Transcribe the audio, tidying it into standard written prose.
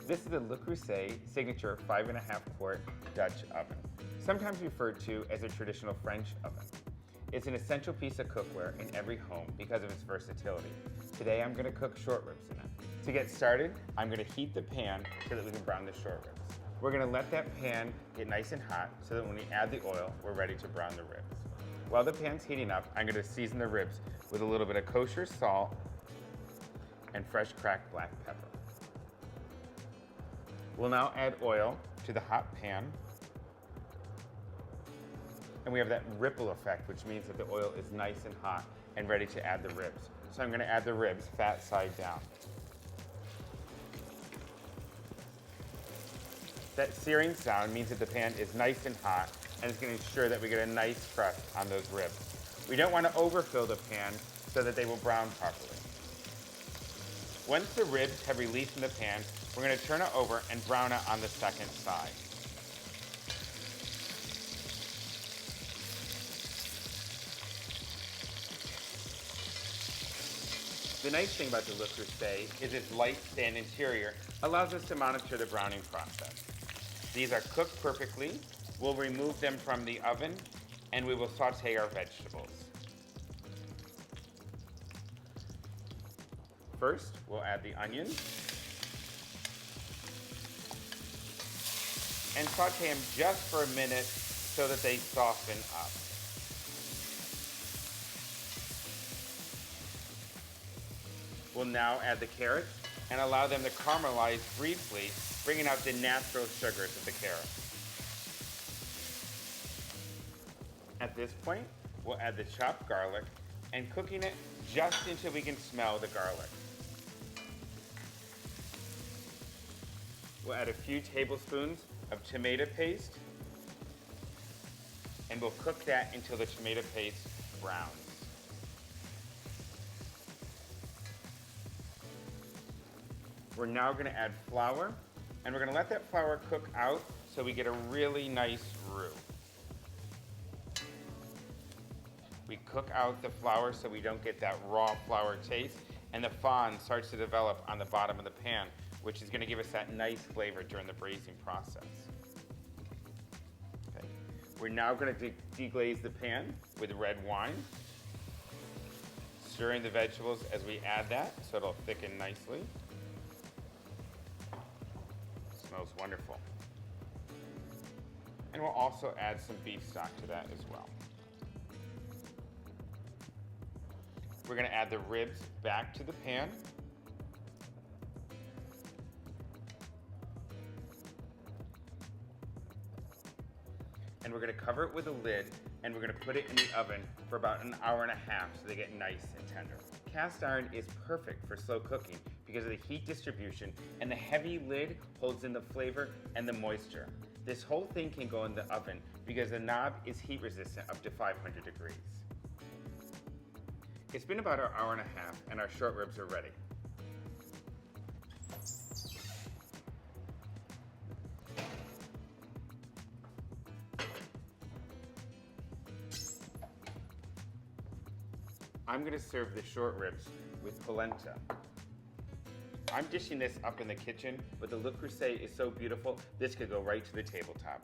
This is the Le Creuset Signature 5.5 quart Dutch oven, sometimes referred to as a traditional French oven. It's an essential piece of cookware in every home because of its versatility. Today I'm going to cook short ribs in it. To get started, I'm going to heat the pan so that we can brown the short ribs. We're going to let that pan get nice and hot so that when we add the oil, we're ready to brown the ribs. While the pan's heating up, I'm going to season the ribs with a little bit of kosher salt and fresh cracked black pepper. We'll now add oil to the hot pan. And we have that ripple effect, which means that the oil is nice and hot and ready to add the ribs. So I'm going to add the ribs fat side down. That searing sound means that the pan is nice and hot, and it's going to ensure that we get a nice crust on those ribs. We don't want to overfill the pan so that they will brown properly. Once the ribs have released from the pan, we're going to turn it over and brown it on the second side. The nice thing about the Le Creuset is its light sand interior allows us to monitor the browning process. These are cooked perfectly. We'll remove them from the oven and we will saute our vegetables. First, we'll add the onions and saute them just for a minute so that they soften up. We'll now add the carrots and allow them to caramelize briefly, bringing out the natural sugars of the carrots. At this point, we'll add the chopped garlic and cooking it just until we can smell the garlic. We'll add a few tablespoons of tomato paste and we'll cook that until the tomato paste browns. We're now going to add flour, and we're going to let that flour cook out so we get a really nice roux. We cook out the flour so we don't get that raw flour taste, and the fond starts to develop on the bottom of the pan, which is going to give us that nice flavor during the braising process. Okay. We're now going to deglaze the pan with red wine, stirring the vegetables as we add that so it'll thicken nicely. Smells wonderful. And we'll also add some beef stock to that as well. We're going to add the ribs back to the pan. And we're going to cover it with a lid and we're going to put it in the oven for about an hour and a half so they get nice and tender. Cast iron is perfect for slow cooking because of the heat distribution, and the heavy lid holds in the flavor and the moisture. This whole thing can go in the oven because the knob is heat resistant up to 500 degrees. It's been about an hour and a half and our short ribs are ready. I'm going to serve the short ribs with polenta. I'm dishing this up in the kitchen, but the Le Creuset is so beautiful, this could go right to the tabletop.